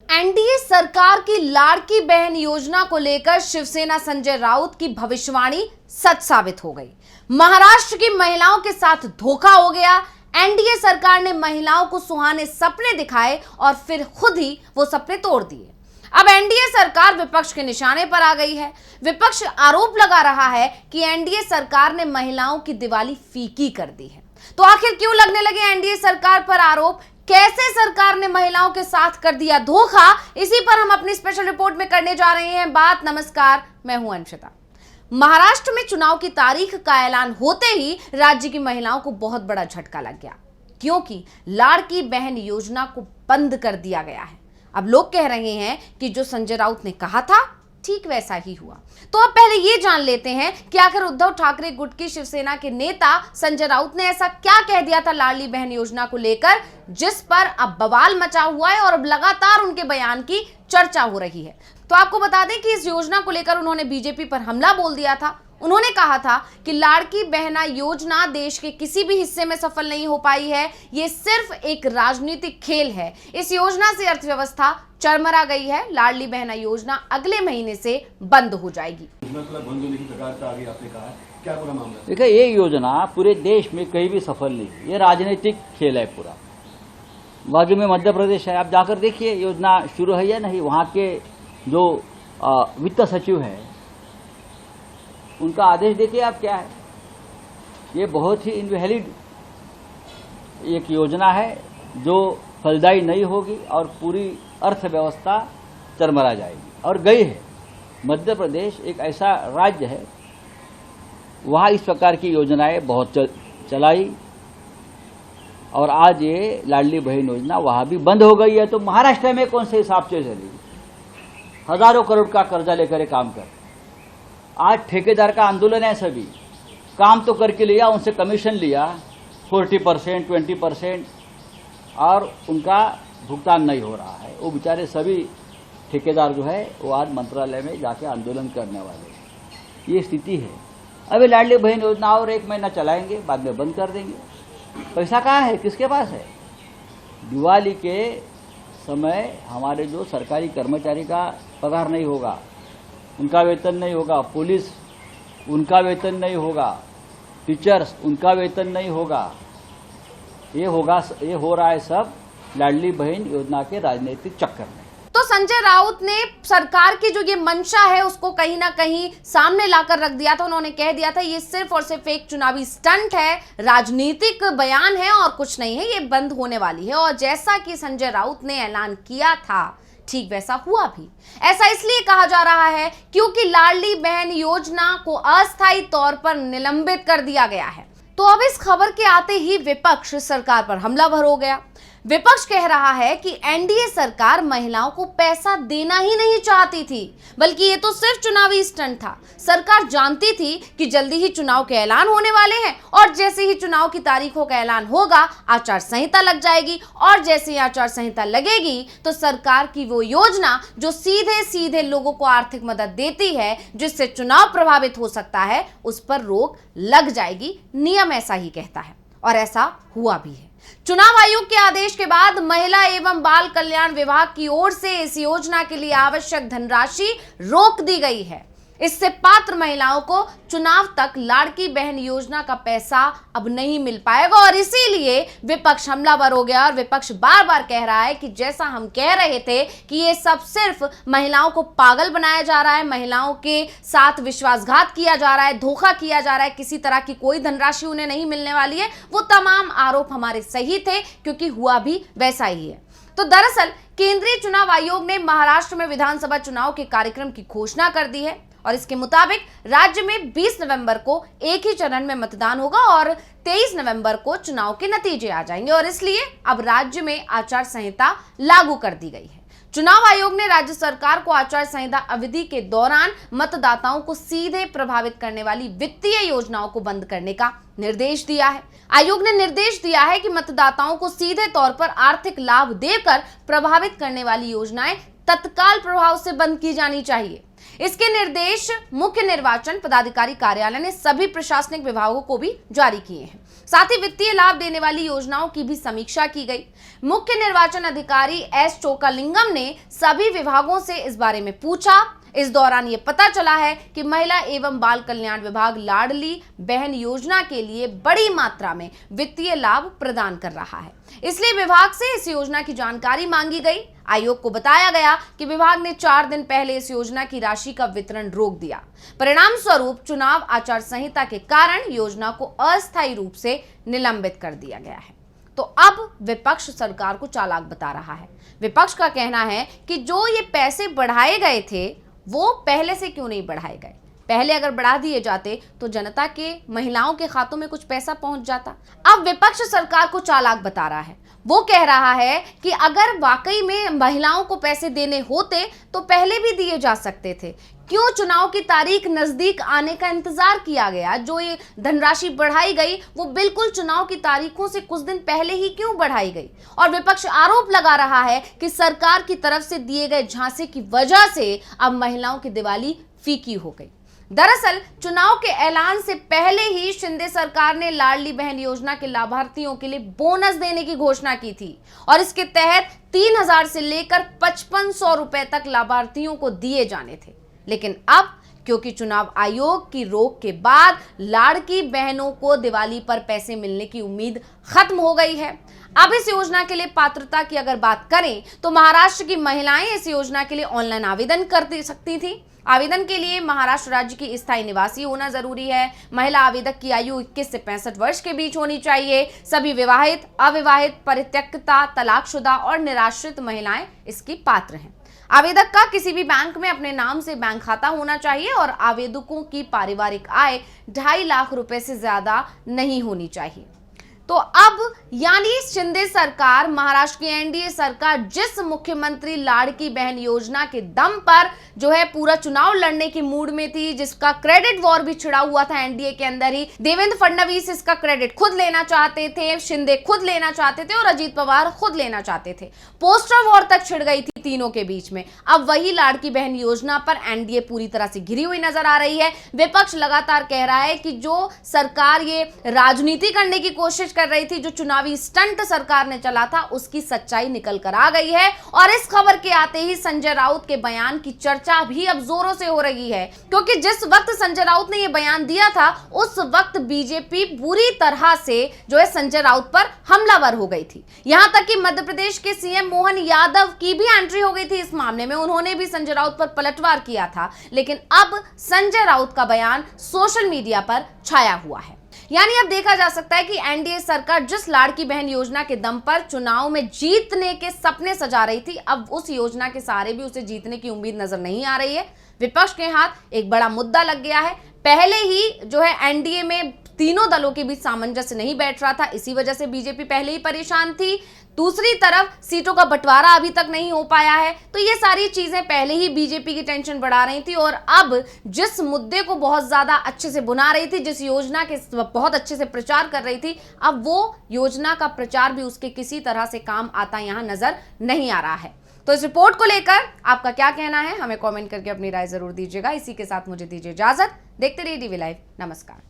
NDA सरकार की लाड़की बहन योजना को लेकर शिवसेना संजय राउत की भविष्यवाणी सच साबित हो गई। महाराष्ट्र की महिलाओं के साथ धोखा हो गया। एनडीए सरकार ने महिलाओं को सुहाने सपने दिखाए और फिर खुद ही वो सपने तोड़ दिए। अब एनडीए सरकार विपक्ष के निशाने पर आ गई है। विपक्ष आरोप लगा रहा है कि एनडीए सरकार ने महिलाओं की दिवाली फीकी कर दी है। तो आखिर क्यों लगने लगे एनडीए सरकार पर आरोप? कैसे सरकार ने महिलाओं के साथ कर दिया धोखा? इसी पर हम अपनी स्पेशल रिपोर्ट में करने जा रहे हैं बात। नमस्कार, मैं हूं अंशिता। महाराष्ट्र में चुनाव की तारीख का ऐलान होते ही राज्य की महिलाओं को बहुत बड़ा झटका लग गया, क्योंकि लाड़की बहन योजना को बंद कर दिया गया है। अब लोग कह रहे हैं कि जो संजय राउत ने कहा था ठीक वैसा ही हुआ। तो अब पहले ये जान लेते हैं कि आखिर उद्धव ठाकरे गुट की शिवसेना के नेता संजय राउत ने ऐसा क्या कह दिया था लाडली बहन योजना को लेकर, जिस पर अब बवाल मचा हुआ है और अब लगातार उनके बयान की चर्चा हो रही है। तो आपको बता दें कि इस योजना को लेकर उन्होंने बीजेपी पर हमला बोल दिया था। उन्होंने कहा था कि लाड़की बहना योजना देश के किसी भी हिस्से में सफल नहीं हो पाई है, ये सिर्फ एक राजनीतिक खेल है। इस योजना से अर्थव्यवस्था चरमरा गई है। लाडली बहना योजना अगले महीने से बंद हो जाएगी। देखिए, ये योजना पूरे देश में कहीं भी सफल नहीं, ये राजनीतिक खेल है पूरा। बाकी में मध्य प्रदेश है, आप जाकर देखिए योजना शुरू है या नहीं। वहाँ के जो वित्त सचिव है उनका आदेश देखिए आप क्या है। ये बहुत ही इनवैलिड एक योजना है जो फलदायी नहीं होगी और पूरी अर्थव्यवस्था चरमरा जाएगी और गई है। मध्य प्रदेश एक ऐसा राज्य है, वहाँ इस प्रकार की योजनाएं बहुत चलाई और आज ये लाडली बहन योजना वहाँ भी बंद हो गई है। तो महाराष्ट्र में कौन से हिसाब से चलेगी? हजारों करोड़ का कर्जा लेकर काम कर, आज ठेकेदार का आंदोलन है। सभी काम तो करके लिया, उनसे कमीशन लिया 40%, 20%, और उनका भुगतान नहीं हो रहा है। वो बेचारे सभी ठेकेदार जो है वो आज मंत्रालय में जाके आंदोलन करने वाले। ये स्थिति है। अभी लाडली बहन योजना और 1 महीना चलाएंगे, बाद में बंद कर देंगे। पैसा कहाँ है, किसके पास है? दिवाली के समय हमारे जो सरकारी कर्मचारी का पगार नहीं होगा, उनका वेतन नहीं होगा, पुलिस उनका वेतन नहीं होगा, टीचर्स उनका वेतन नहीं होगा। ये हो रहा है सब लाडली बहन योजना के राजनीतिक चक्कर में। तो संजय राउत ने सरकार की जो ये मंशा है उसको कहीं ना कहीं सामने लाकर रख दिया था। उन्होंने कह दिया था ये सिर्फ और सिर्फ एक चुनावी स्टंट है, राजनीतिक बयान है और कुछ नहीं है, ये बंद होने वाली है। और जैसा कि संजय राउत ने ऐलान किया था ठीक वैसा हुआ भी। ऐसा इसलिए कहा जा रहा है क्योंकि लाडली बहन योजना को अस्थायी तौर पर निलंबित कर दिया गया है। तो अब इस खबर के आते ही विपक्ष सरकार पर हमलावर हो गया। विपक्ष कह रहा है कि एनडीए सरकार महिलाओं को पैसा देना ही नहीं चाहती थी, बल्कि ये तो सिर्फ चुनावी स्टंट था। सरकार जानती थी कि जल्दी ही चुनाव के ऐलान होने वाले हैं और जैसे ही चुनाव की तारीखों का ऐलान होगा आचार संहिता लग जाएगी और जैसे ही आचार संहिता लगेगी तो सरकार की वो योजना जो सीधे सीधे लोगों को आर्थिक मदद देती है, जिससे चुनाव प्रभावित हो सकता है, उस पर रोक लग जाएगी। नियम ऐसा ही कहता है और ऐसा हुआ भी है। चुनाव आयोग के आदेश के बाद महिला एवं बाल कल्याण विभाग की ओर से इस योजना के लिए आवश्यक धनराशि रोक दी गई है। इससे पात्र महिलाओं को चुनाव तक लाड़की बहन योजना का पैसा अब नहीं मिल पाएगा और इसीलिए विपक्ष हमलावर हो गया। और विपक्ष बार बार कह रहा है कि जैसा हम कह रहे थे कि ये सब सिर्फ महिलाओं को पागल बनाया जा रहा है, महिलाओं के साथ विश्वासघात किया जा रहा है, धोखा किया जा रहा है, किसी तरह की कोई धनराशि उन्हें नहीं मिलने वाली है, वो तमाम आरोप हमारे सही थे, क्योंकि हुआ भी वैसा ही है। तो दरअसल केंद्रीय चुनाव आयोग ने महाराष्ट्र में विधानसभा चुनाव के कार्यक्रम की घोषणा कर दी है और इसके मुताबिक राज्य में 20 नवंबर को एक ही चरण में मतदान होगा और 23 नवंबर को चुनाव के नतीजे आ जाएंगे और इसलिए अब राज्य में आचार संहिता लागू कर दी गई है। चुनाव आयोग ने राज्य सरकार को आचार संहिता अवधि के दौरान मतदाताओं को सीधे प्रभावित करने वाली वित्तीय योजनाओं को बंद करने का निर्देश दिया है। आयोग ने निर्देश दिया है कि मतदाताओं को सीधे तौर पर आर्थिक लाभ देकर प्रभावित करने वाली योजनाएं तत्काल प्रभाव से बंद की जानी चाहिए। इसके निर्देश मुख्य निर्वाचन पदाधिकारी कार्यालय ने सभी प्रशासनिक विभागों को भी जारी किए हैं। साथ ही वित्तीय लाभ देने वाली योजनाओं की भी समीक्षा की गई। मुख्य निर्वाचन अधिकारी एस चोकालिंगम ने सभी विभागों से इस बारे में पूछा। इस दौरान यह पता चला है कि महिला एवं बाल कल्याण विभाग लाडली बहन योजना के लिए बड़ी मात्रा में वित्तीय लाभ प्रदान कर रहा है, इसलिए विभाग से इस योजना की जानकारी मांगी गई। आयोग को बताया गया कि विभाग ने 4 दिन पहले इस योजना की राशि का वितरण रोक दिया। परिणाम स्वरूप चुनाव आचार संहिता के कारण योजना को अस्थायी रूप से निलंबित कर दिया गया है। तो अब विपक्ष सरकार को चालाक बता रहा है। विपक्ष का कहना है कि जो ये पैसे बढ़ाए गए थे वो पहले से क्यों नहीं बढ़ाए गए। पहले अगर बढ़ा दिए जाते तो जनता के, महिलाओं के खातों में कुछ पैसा पहुंच जाता। अब विपक्ष सरकार को चालाक बता रहा है। वो कह रहा है कि अगर वाकई में महिलाओं को पैसे देने होते तो पहले भी दिए जा सकते थे, क्यों चुनाव की तारीख नजदीक आने का इंतजार किया गया। जो ये धनराशि बढ़ाई गई वो बिल्कुल चुनाव की तारीखों से कुछ दिन पहले ही क्यों बढ़ाई गई। और विपक्ष आरोप लगा रहा है कि सरकार की तरफ से दिए गए झांसे की वजह से अब महिलाओं की दिवाली फीकी हो गई। दरअसल चुनाव के ऐलान से पहले ही शिंदे सरकार ने लाडली बहन योजना के लाभार्थियों के लिए बोनस देने की घोषणा की थी और इसके तहत 3000 से लेकर 5500 रुपए तक लाभार्थियों को दिए जाने थे। लेकिन अब क्योंकि चुनाव आयोग की रोक के बाद लाड़की बहनों को दिवाली पर पैसे मिलने की उम्मीद खत्म हो गई है। अब इस योजना के लिए पात्रता की अगर बात करें तो महाराष्ट्र की महिलाएं इस योजना के लिए ऑनलाइन आवेदन कर सकती थी। आवेदन के लिए महाराष्ट्र राज्य की स्थायी निवासी होना जरूरी है। महिला आवेदक की आयु 21 से 65 वर्ष के बीच होनी चाहिए। सभी विवाहित, अविवाहित, परित्यक्ता, तलाकशुदा और निराश्रित महिलाएं इसकी पात्र हैं। आवेदक का किसी भी बैंक में अपने नाम से बैंक खाता होना चाहिए और आवेदकों की पारिवारिक आय 2.5 लाख रुपए से ज्यादा नहीं होनी चाहिए। तो अब यानी शिंदे सरकार, महाराष्ट्र की एनडीए सरकार जिस मुख्यमंत्री लाड़की बहन योजना के दम पर जो है पूरा चुनाव लड़ने की मूड में थी, जिसका क्रेडिट वॉर भी छिड़ा हुआ था एनडीए के अंदर ही। देवेंद्र फडणवीस इसका क्रेडिट खुद लेना चाहते थे, शिंदे खुद लेना चाहते थे और अजीत पवार खुद लेना चाहते थे। पोस्टर वॉर तक छिड़ गई थी तीनों के बीच में। अब वही लाड़की बहन योजना पर एनडीए पूरी तरह से घिरी हुई नजर आ रही है। विपक्ष लगातार कह रहा है कि जो सरकार ये राजनीति करने की कोशिश कर रही थी, जो चुनावी स्टंट सरकार ने चला था, उसकी सच्चाई निकल कर आ गई है। और इस खबर के आते ही संजय राउत के बयान की चर्चा भी अब जोरों से हो रही है, क्योंकि जिस वक्त संजय राउत ने यह बयान दिया था उस वक्त बीजेपी बुरी तरह से जो है संजय राउत पर हमलावर हो गई थी। यहां तक कि मध्य प्रदेश के सीएम मोहन यादव की भी एंट्री हो गई थी इस मामले में। उन्होंने भी संजय राउत पर पलटवार किया था। लेकिन अब संजय राउत का बयान सोशल मीडिया पर छाया हुआ है। यानी अब देखा जा सकता है कि एनडीए सरकार जिस लाड़की बहन योजना के दम पर चुनाव में जीतने के सपने सजा रही थी, अब उस योजना के सहारे भी उसे जीतने की उम्मीद नजर नहीं आ रही है। विपक्ष के हाथ एक बड़ा मुद्दा लग गया है। पहले ही जो है एनडीए में तीनों दलों के बीच सामंजस्य नहीं बैठ रहा था, इसी वजह से बीजेपी पहले ही परेशान थी। दूसरी तरफ सीटों का बंटवारा अभी तक नहीं हो पाया है, तो ये सारी चीजें पहले ही बीजेपी की टेंशन बढ़ा रही थी। और अब जिस मुद्दे को बहुत ज्यादा अच्छे से बुना रही थी, जिस योजना के बहुत अच्छे से प्रचार कर रही थी, अब वो योजना का प्रचार भी उसके किसी तरह से काम आता यहां नजर नहीं आ रहा है। तो इस रिपोर्ट को लेकर आपका क्या कहना है, हमें कमेंट करके अपनी राय जरूर दीजिएगा। इसी के साथ मुझे दीजिए इजाजत। देखते रहिए DV लाइव। नमस्कार।